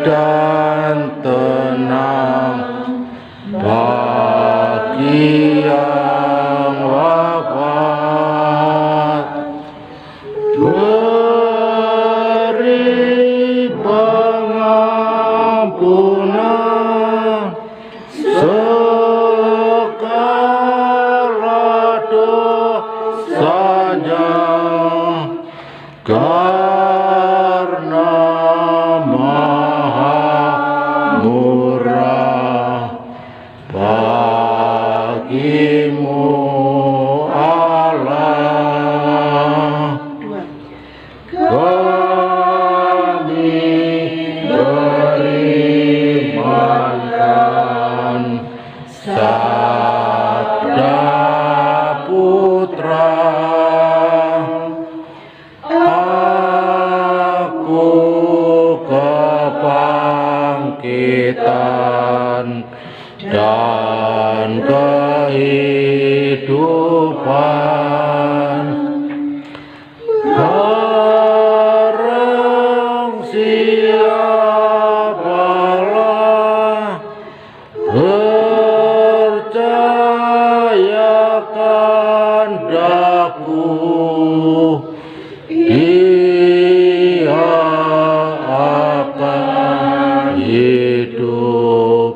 dan tenang bagi yang wafat. Beri pengampunan segala dosanya, karena Maha Murah bagimu Allah. Kami berimankan sabda Putra, aku kebangkitan dan kehidupan. Barang siapalah percaya kehendak-Ku, dia akan hidup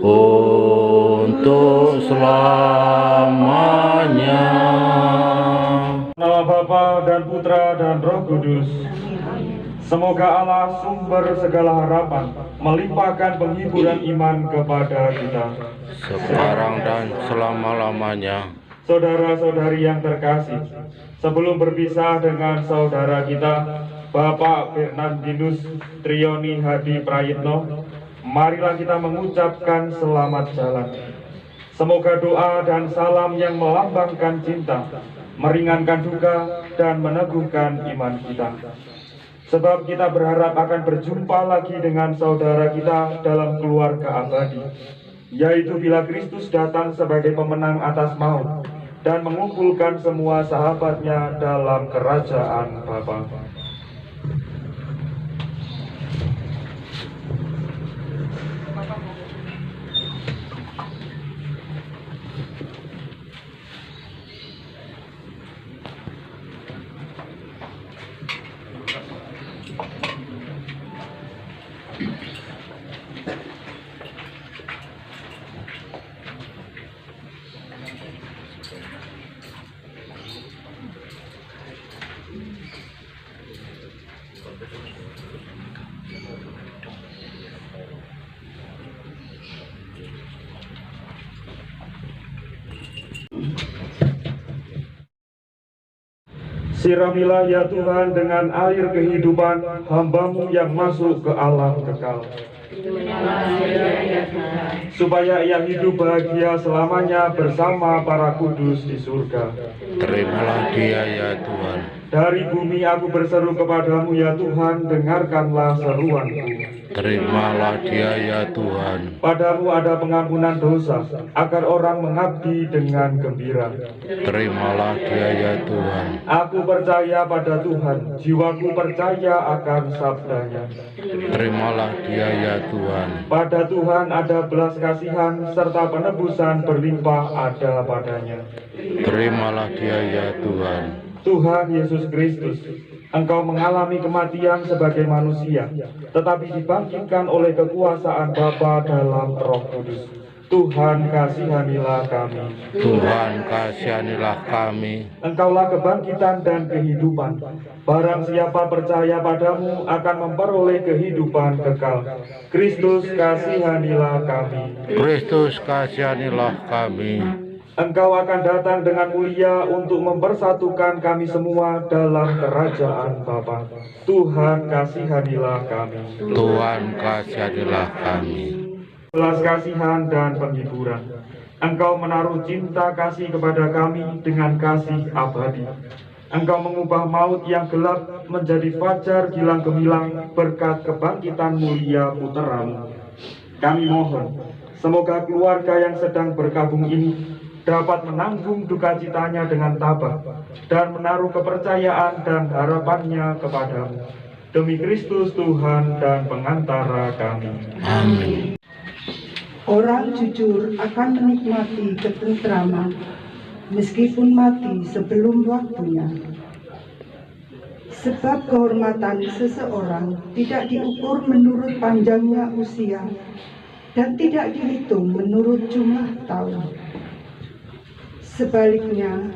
untuk selamanya. Nama Bapa dan Putra dan Roh Kudus. Semoga Allah sumber segala harapan melimpahkan penghiburan iman kepada kita Sekarang dan selama-lamanya. Saudara-saudari yang terkasih, sebelum berpisah dengan saudara kita Bapak Fernandinus Trioni Hadi Prayitno, marilah kita mengucapkan selamat jalan. Semoga doa dan salam yang melambangkan cinta meringankan duka dan meneguhkan iman kita. Sebab kita berharap akan berjumpa lagi dengan saudara kita dalam keluarga abadi, yaitu bila Kristus datang sebagai pemenang atas maut dan mengumpulkan semua sahabatnya dalam kerajaan Bapa. Siramilah ya Tuhan dengan air kehidupan hamba-Mu yang masuk ke alam kekal, supaya ia hidup bahagia selamanya bersama para kudus di surga. Terimalah dia ya Tuhan. Dari bumi aku berseru kepadamu ya Tuhan, dengarkanlah seruanku. Terimalah dia ya Tuhan. Padamu ada pengampunan dosa, agar orang mengabdi dengan gembira. Terimalah dia ya Tuhan. Aku percaya pada Tuhan, jiwaku percaya akan sabdanya. Terimalah dia ya Tuhan. Pada Tuhan ada belas kasihan, serta penebusan berlimpah ada padanya. Terimalah dia ya Tuhan. Tuhan Yesus Kristus, Engkau mengalami kematian sebagai manusia, tetapi dibangkitkan oleh kekuasaan Bapa dalam Roh Kudus. Tuhan kasihanilah kami. Tuhan kasihanilah kami. Engkaulah kebangkitan dan kehidupan. Barang siapa percaya padamu akan memperoleh kehidupan kekal. Kristus kasihanilah kami. Kristus kasihanilah kami. Engkau akan datang dengan mulia untuk mempersatukan kami semua dalam kerajaan Bapa. Tuhan kasihanilah kami. Tuhan kasihanilah kami. Belas kasihan dan penghiburan. Engkau menaruh cinta kasih kepada kami dengan kasih abadi. Engkau mengubah maut yang gelap menjadi fajar gilang gemilang berkat kebangkitan mulia Putra-Mu. Kami mohon, semoga keluarga yang sedang berkabung ini dapat menanggung duka citanya dengan tabah dan menaruh kepercayaan dan harapannya kepadamu. Demi Kristus Tuhan dan pengantara kami. Amin. Orang jujur akan menikmati ketentraman meskipun mati sebelum waktunya. Sebab kehormatan seseorang tidak diukur menurut panjangnya usia dan tidak dihitung menurut jumlah tahun. Sebaliknya,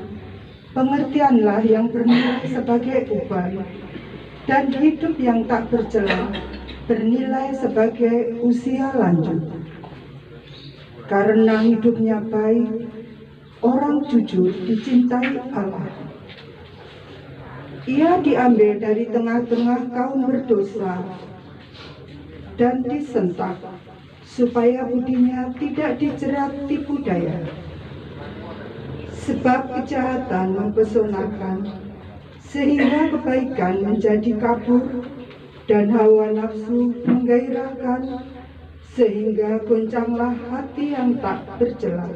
pengertianlah yang bernilai sebagai uban, dan hidup yang tak bercela bernilai sebagai usia lanjut. Karena hidupnya baik, orang jujur dicintai Allah. Ia diambil dari tengah-tengah kaum berdosa dan disentak, supaya budinya tidak dijerat tipu daya. Sebab kejahatan mempesonakan, sehingga kebaikan menjadi kabur, dan hawa nafsu menggairahkan, sehingga goncanglah hati yang tak bercela.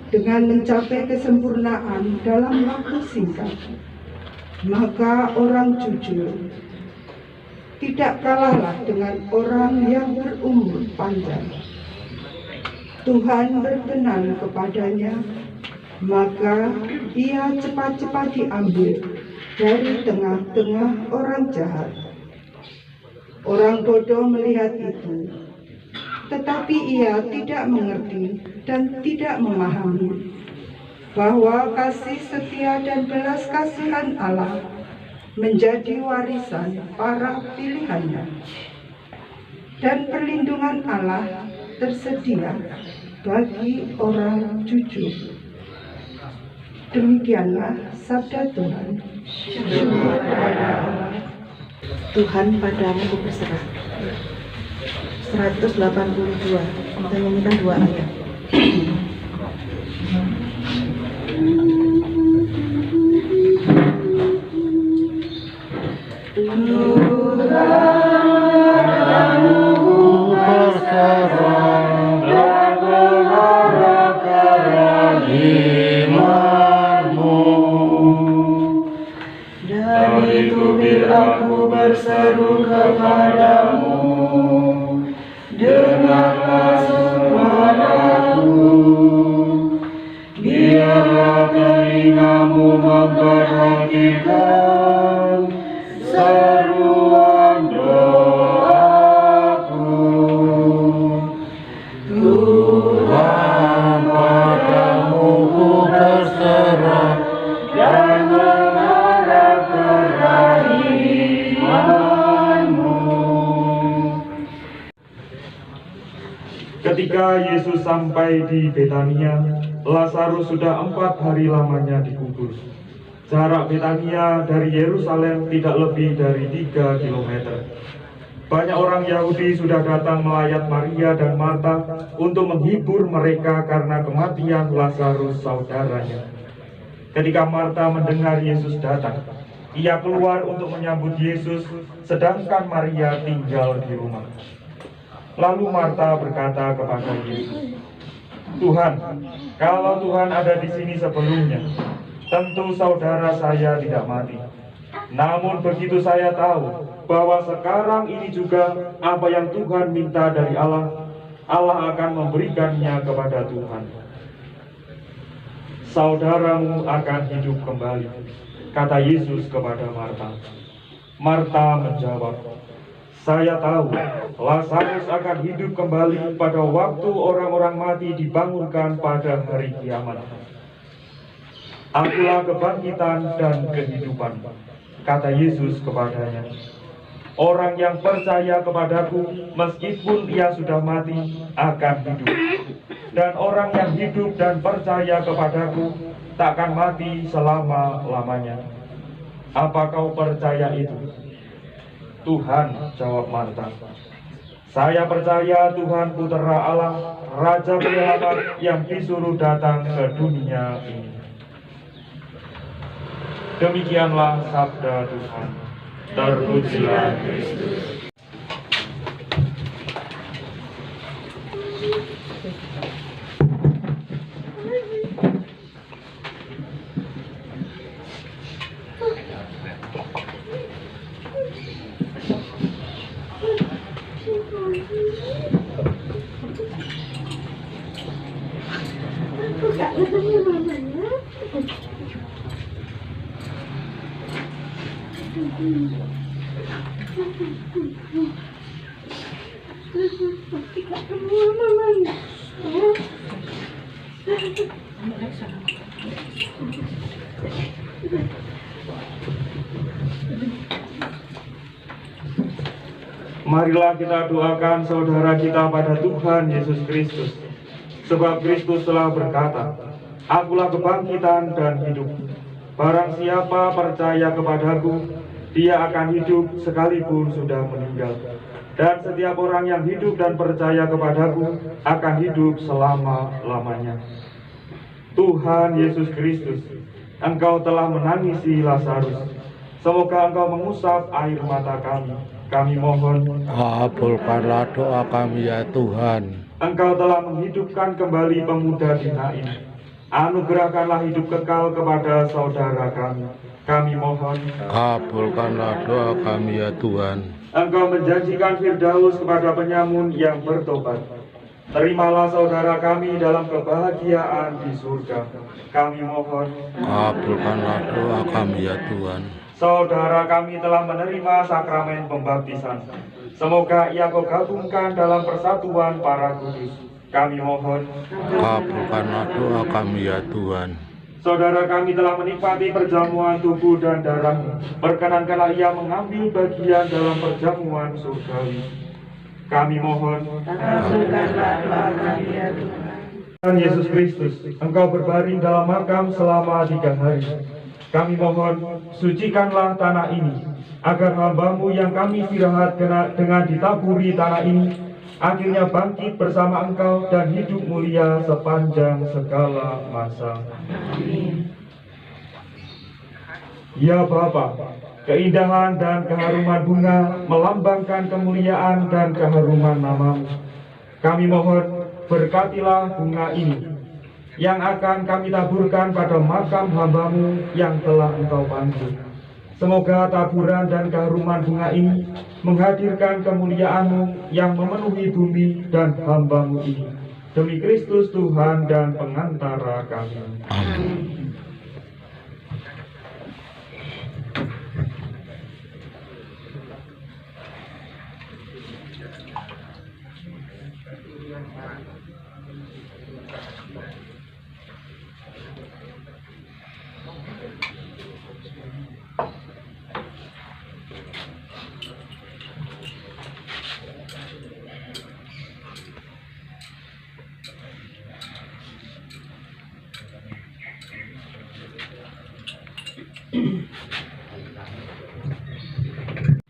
Dengan mencapai kesempurnaan dalam waktu singkat, maka orang jujur tidak kalahlah dengan orang yang berumur panjang. Tuhan berkenan kepadanya, maka ia cepat-cepat diambil dari tengah-tengah orang jahat. Orang bodoh melihat itu, tetapi ia tidak mengerti dan tidak memahami bahwa kasih setia dan belas kasihan Allah menjadi warisan para pilihannya, dan perlindungan Allah tersedia bagi orang jujur. Demikianlah sabda Tuhan. Syukur kepada Allah. Tuhan padamu ku berserah. 182. Kita nyanyikan 2 ayat. Aku berseru kepadamu, dengarlah suaraku. Biarlah telingamu memperhatikan seruan doaku. Tuhan, padamu ku berserah dan mengharap kerahimanmu. Ketika Yesus sampai di Betania, Lazarus sudah 4 hari lamanya dikubur. Jarak Betania dari Yerusalem tidak lebih dari 3 kilometer. Banyak orang Yahudi sudah datang melayat Maria dan Marta untuk menghibur mereka karena kematian Lazarus saudaranya. Ketika Marta mendengar Yesus datang, ia keluar untuk menyambut Yesus, sedangkan Maria tinggal di rumah. Lalu Marta berkata kepada Yesus, "Tuhan, kalau Tuhan ada di sini sebelumnya, tentu saudara saya tidak mati. Namun begitu saya tahu bahwa sekarang ini juga apa yang Tuhan minta dari Allah, Allah akan memberikannya kepada Tuhan. Saudaramu akan hidup kembali," kata Yesus kepada Marta. Marta menjawab, "Saya tahu Lazarus akan hidup kembali pada waktu orang-orang mati dibangunkan pada hari kiamat. Akulah kebangkitan dan kehidupan," kata Yesus kepadanya. "Orang yang percaya kepadaku, meskipun ia sudah mati, akan hidup. Dan orang yang hidup dan percaya kepadaku, takkan mati selama-lamanya. Apa kau percaya itu?" "Tuhan," jawab Marta, "saya percaya Tuhan Putera Allah, Raja Penyelamat yang disuruh datang ke dunia ini." Demikianlah sabda Tuhan. Terpujilah Kristus. Marilah kita doakan saudara kita pada Tuhan Yesus Kristus. Sebab Kristus telah berkata, "Akulah kebangkitan dan hidup. Barang siapa percaya kepadaku, dia akan hidup sekalipun sudah meninggal. Dan setiap orang yang hidup dan percaya kepadaku akan hidup selama-lamanya." Tuhan Yesus Kristus, Engkau telah menangisi Lazarus. Semoga Engkau mengusap air mata kami. Kami mohon, Kabulkanlah doa kami ya Tuhan. Engkau telah menghidupkan kembali pemuda di Nain. Anugerahkanlah hidup kekal kepada saudara kami. Kami mohon, Kabulkanlah doa kami ya Tuhan. Engkau menjanjikan Firdaus kepada penyamun yang bertobat. Terimalah saudara kami dalam kebahagiaan di surga. Kami mohon, Kabulkanlah doa kami ya Tuhan. saudara kami telah menerima sakramen pembaptisan. Semoga ia Kau gabungkan dalam persatuan para kudus. Kami mohon, Kabulkanlah doa kami ya Tuhan. saudara kami telah menikmati perjamuan tubuh dan darah-Mu. Perkenankanlah ia mengambil bagian dalam perjamuan surgawi. Kami mohon, Kabulkanlah doa kami ya Tuhan. Tuhan Yesus Kristus, Engkau berbaring dalam makam selama 3 hari. Kami mohon, sucikanlah tanah ini, agar hamba-Mu yang kami istirahat dengan ditaburi tanah ini, akhirnya bangkit bersama Engkau dan hidup mulia sepanjang segala masa. Ya Bapa, keindahan dan keharuman bunga melambangkan kemuliaan dan keharuman nama-Mu. Kami mohon, berkatilah bunga ini, yang akan kami taburkan pada makam hamba-Mu yang telah Engkau panggil. Semoga taburan dan keharuman bunga ini menghadirkan kemuliaan-Mu yang memenuhi bumi dan hamba-Mu ini. Demi Kristus Tuhan dan pengantara kami. Amin.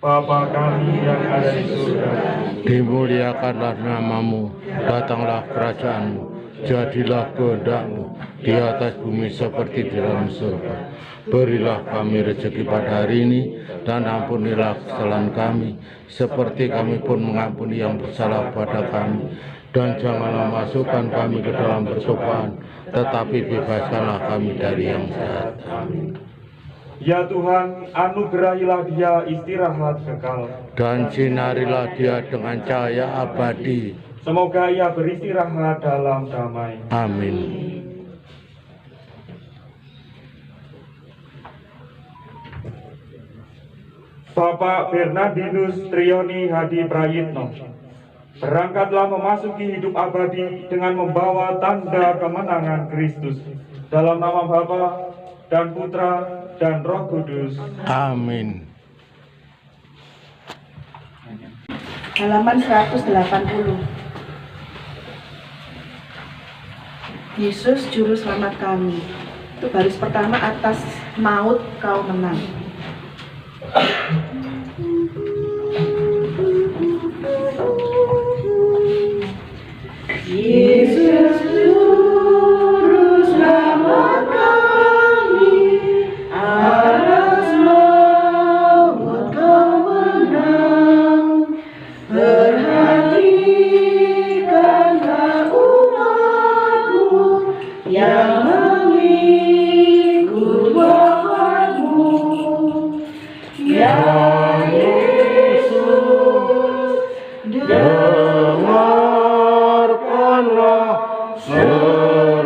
Bapa kami yang ada di surga, Dimuliakanlah namamu, datanglah kerajaan-Mu, jadilah kehendak-Mu di atas bumi seperti di dalam surga. Berilah kami rezeki pada hari ini, dan ampunilah kesalahan kami, seperti kami pun mengampuni yang bersalah pada kami. Dan janganlah masukkan kami ke dalam percobaan, tetapi bebaskanlah kami dari yang jahat. Amin. ya Tuhan, anugerahilah dia istirahat kekal. Dan sinarilah dia dengan cahaya abadi. Semoga ia beristirahat dalam damai. Amin. Bapak Bernardinus Trioni Hadi Prayitno, berangkatlah memasuki hidup abadi dengan membawa tanda kemenangan Kristus. Dalam nama Bapa dan Putra dan Roh Kudus. Amin. Halaman 180. Yesus juru selamat kami. Itu baris pertama atas maut kau menang. Yesus juru selamat kami, atas maut kau menang. Perhatikanlah umatmu yang mengikut wafatmu. Ya Yesus, Dengarkanlah seruan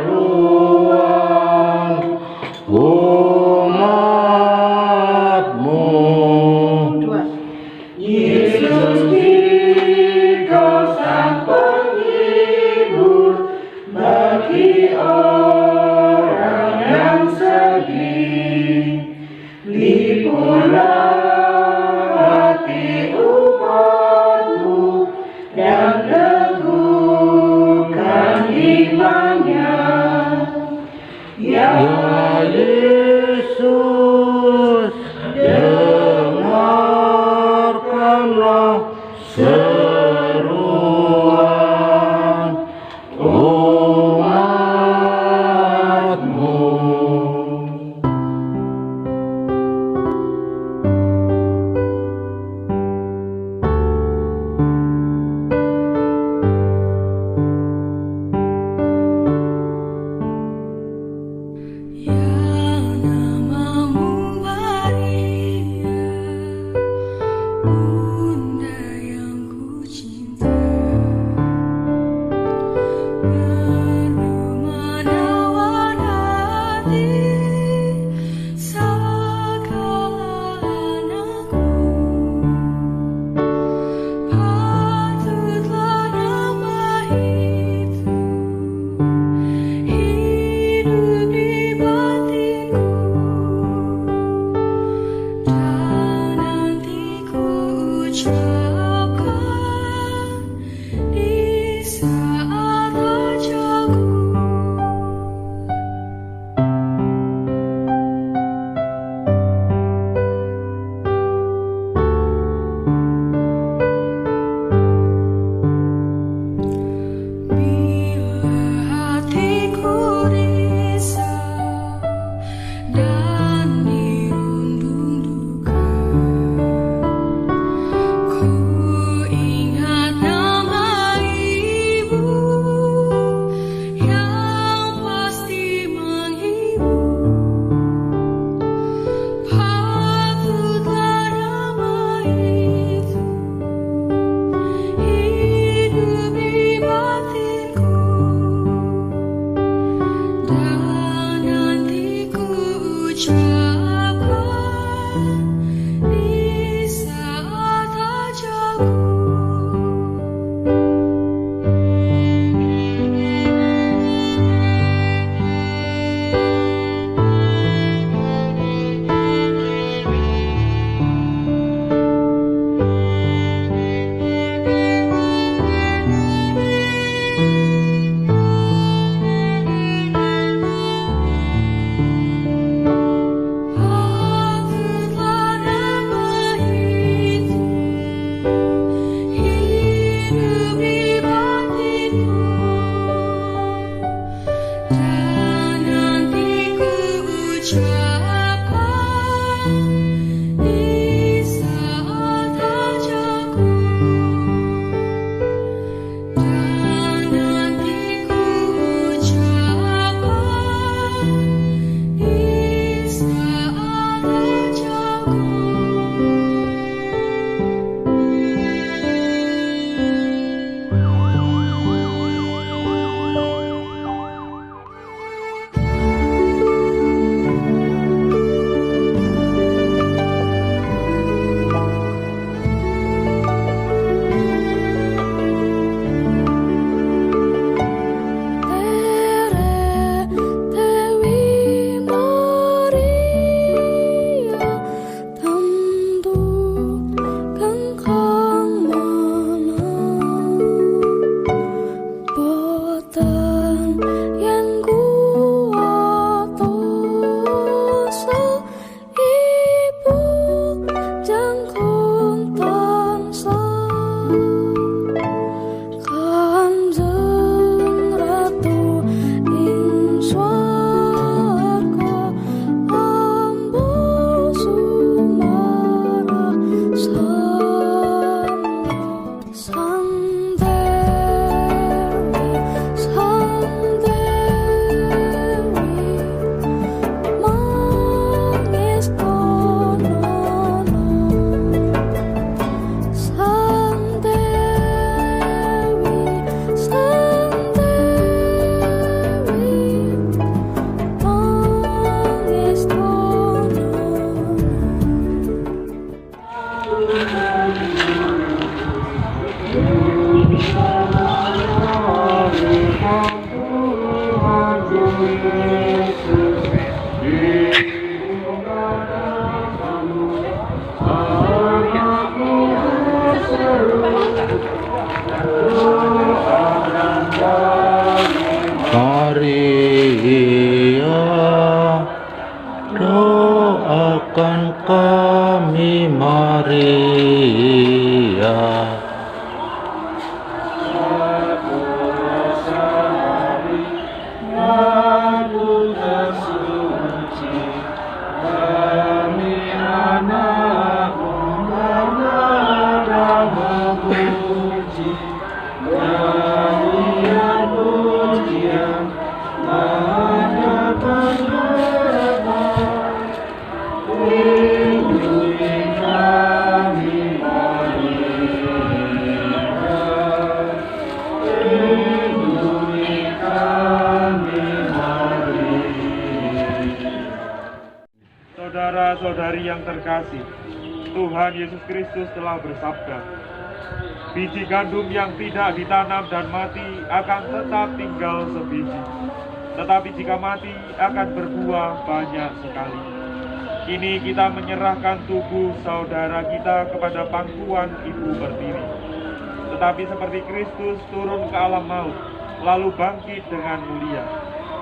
Maria, doakan kami Maria. Saudara-saudari yang terkasih, Tuhan Yesus Kristus telah bersabda, biji gandum yang tidak ditanam dan mati akan tetap tinggal sebiji, tetapi jika mati akan berbuah banyak sekali. Kini kita menyerahkan tubuh saudara kita kepada pangkuan Ibu Pertiwi. Tetapi seperti Kristus turun ke alam maut, lalu bangkit dengan mulia,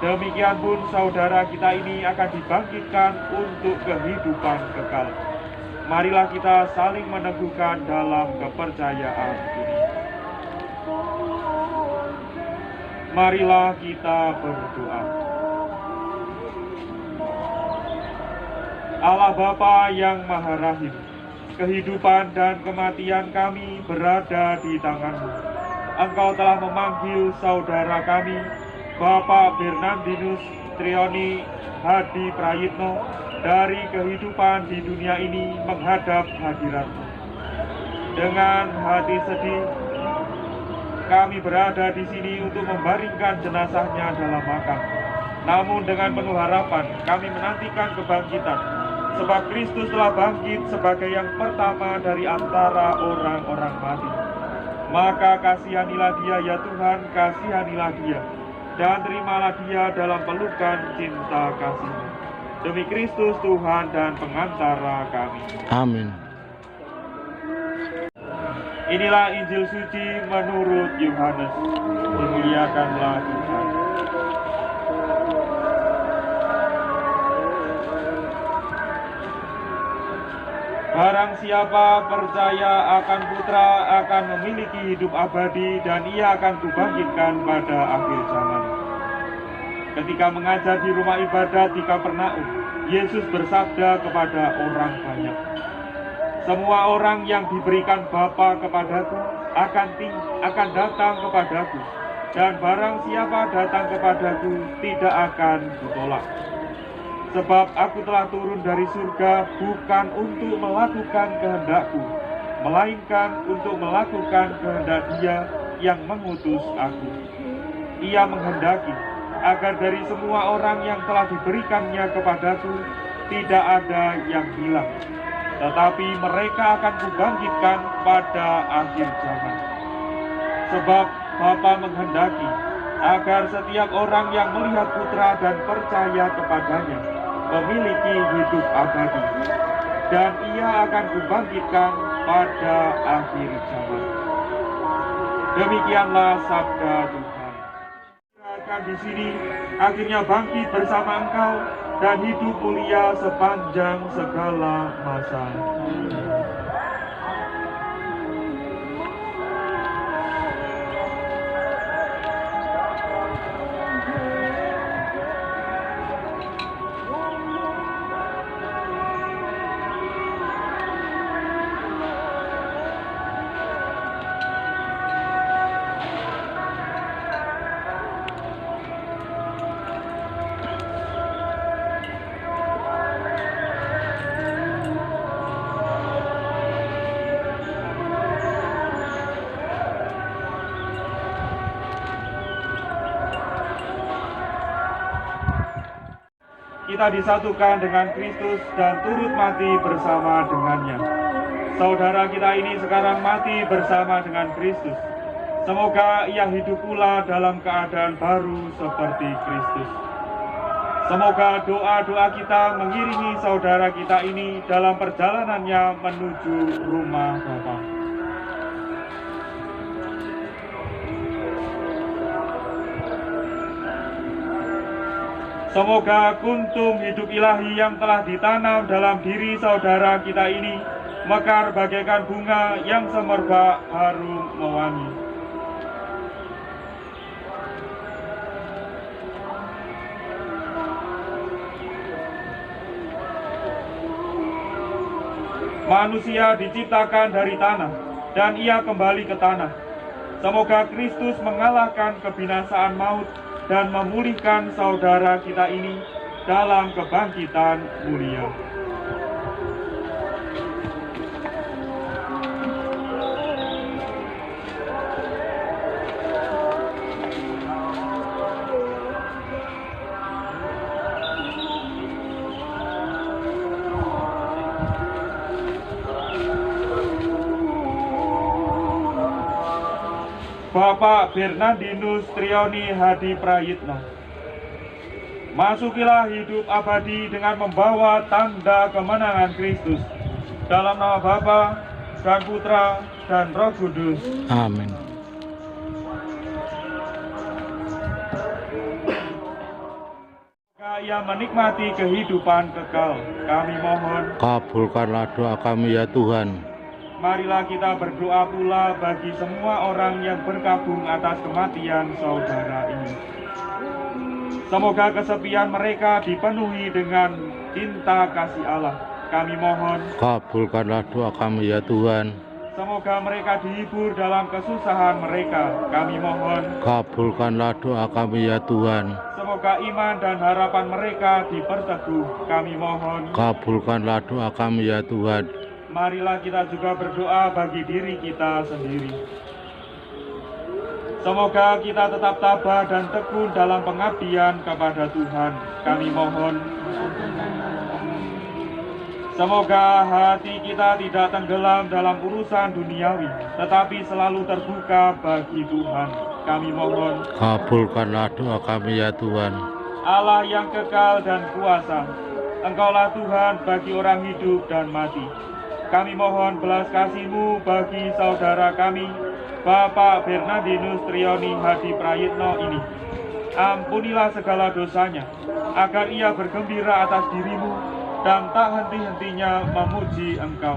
demikian pun saudara kita ini akan dibangkitkan untuk kehidupan kekal. Marilah kita saling meneguhkan dalam kepercayaan ini. Marilah kita berdoa. Allah Bapa yang Maha Rahim, kehidupan dan kematian kami berada di tangan-Mu. Engkau telah memanggil saudara kami, Bapak Bernardinus Trioni Hadi Prayitno, dari kehidupan di dunia ini menghadap hadirat-Mu. Dengan hati sedih, kami berada di sini untuk membaringkan jenazahnya dalam makam. Namun dengan penuh harapan, kami menantikan kebangkitan, sebab Kristus telah bangkit sebagai yang pertama dari antara orang-orang mati. Maka kasihanilah dia ya Tuhan, kasihanilah dia, dan terimalah dia dalam pelukan cinta kasih-Mu. Demi Kristus Tuhan dan pengantara kami. Amin. Inilah Injil suci menurut Yohanes. Dimuliakanlah Tuhan. Barang siapa percaya akan Putra akan memiliki hidup abadi, dan ia akan kubangkitkan pada akhir zaman. Ketika mengajar di rumah ibadat di Kapernaum, Yesus bersabda kepada orang banyak, semua orang yang diberikan Bapa kepadaku akan datang kepadaku, dan barang siapa datang kepadaku tidak akan kutolak. Sebab aku telah turun dari surga bukan untuk melakukan kehendakku, melainkan untuk melakukan kehendak Dia yang mengutus aku. Ia menghendaki agar dari semua orang yang telah diberikannya kepadaku tidak ada yang hilang, tetapi mereka akan kubangkitkan pada akhir zaman. Sebab Bapa menghendaki agar setiap orang yang melihat Putra dan percaya kepadanya memiliki hidup abadi, dan ia akan kubangkitkan pada akhir zaman. Demikianlah sabda Tuhan. Akan di sini akhirnya bangkit bersama Engkau dan hidup mulia sepanjang segala masa. Kita disatukan dengan Kristus dan turut mati bersama dengannya. Saudara kita ini sekarang mati bersama dengan Kristus. Semoga ia hidup pula dalam keadaan baru seperti Kristus. Semoga doa-doa kita mengiringi saudara kita ini dalam perjalanannya menuju rumah Bapa. Semoga kuntum hidup ilahi yang telah ditanam dalam diri saudara kita ini mekar bagaikan bunga yang semerbak harum mewangi. Manusia diciptakan dari tanah dan ia kembali ke tanah. Semoga Kristus mengalahkan kebinasaan maut dan memulihkan saudara kita ini dalam kebangkitan mulia. Bapak Bernardinus Trioni Hadi Prayitno, masukilah hidup abadi dengan membawa tanda kemenangan Kristus. Dalam nama Bapa dan Putra dan Roh Kudus. Amin. Ia menikmati kehidupan kekal. Kami mohon, Kabulkanlah doa kami ya Tuhan. marilah kita berdoa pula bagi semua orang yang berkabung atas kematian saudara ini. Semoga kesepian mereka dipenuhi dengan cinta kasih Allah. Kami mohon, Kabulkanlah doa kami ya Tuhan. semoga mereka dihibur dalam kesusahan mereka. Kami mohon, Kabulkanlah doa kami ya Tuhan. semoga iman dan harapan mereka diperteguh. Kami mohon, Kabulkanlah doa kami ya Tuhan. marilah kita juga berdoa bagi diri kita sendiri. Semoga kita tetap tabah dan tekun dalam pengabdian kepada Tuhan. Kami mohon, semoga hati kita tidak tenggelam dalam urusan duniawi, tetapi selalu terbuka bagi Tuhan. Kami mohon, Kabulkanlah doa kami ya Tuhan. Allah yang kekal dan kuasa, Engkaulah Tuhan bagi orang hidup dan mati. Kami mohon belas kasih-Mu bagi saudara kami, Bapak Bernardinus Trioni Hadi Prayitno ini. Ampunilah segala dosanya, agar ia bergembira atas diri-Mu dan tak henti-hentinya memuji Engkau.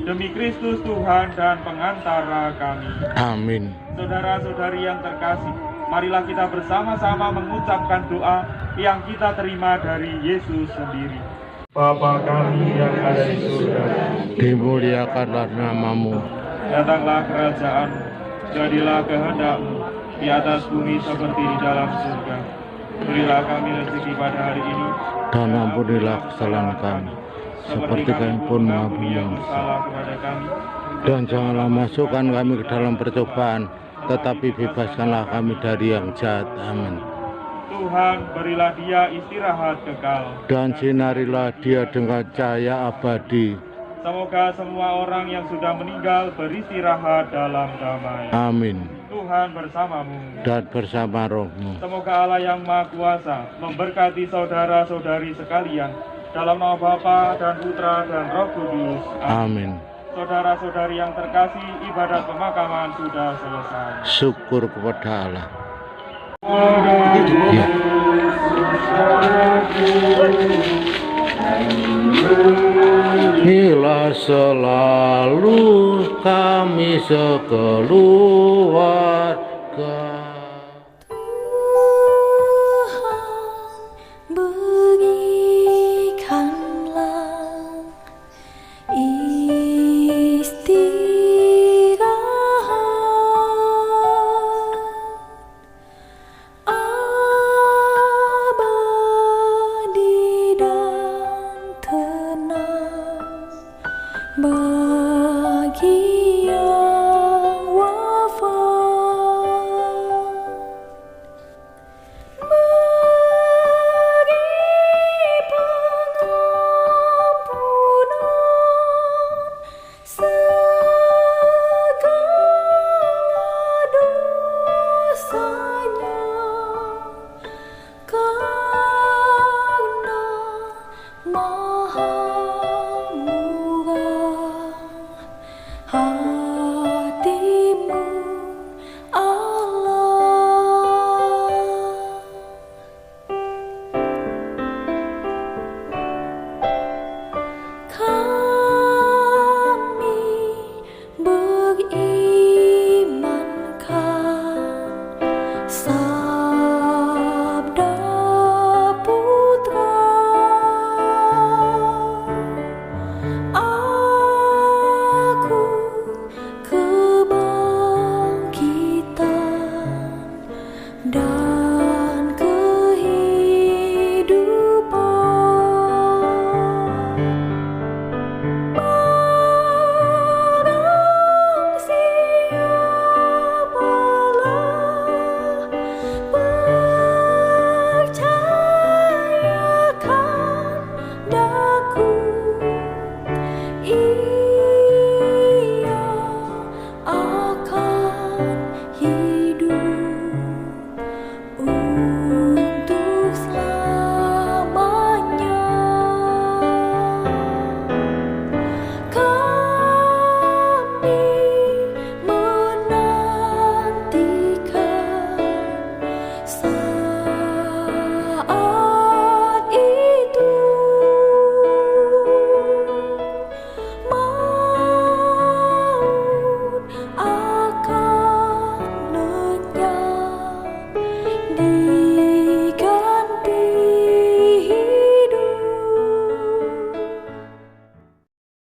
Demi Kristus Tuhan dan pengantara kami. Amin. Saudara-saudari yang terkasih, marilah kita bersama-sama mengucapkan doa yang kita terima dari Yesus sendiri. Bapa kami yang ada di surga, Dimuliakanlah namamu. datanglah kerajaan-Mu, jadilah kehendak-Mu di atas bumi seperti di dalam surga. Berilah kami rezeki pada hari ini, Dan ampunilah kesalahan kami, seperti kami pun mengampuni yang bersalah kepada kami. Dan janganlah masukkan kami ke dalam percobaan, tetapi bebaskanlah kami dari yang jahat. Amin. Tuhan, berilah dia istirahat kekal. Dan sinarilah dia dengan cahaya abadi. Semoga semua orang yang sudah meninggal beristirahat dalam damai. Amin. Tuhan bersamamu. Dan bersama rohmu. Semoga Allah yang Maha Kuasa memberkati saudara-saudari sekalian dalam nama Bapa dan Putra dan Roh Kudus. Amin. Saudara-saudari yang terkasih, ibadat pemakaman sudah selesai. Syukur kepada Allah. Ya. Inilah selalu kami sekeluarga.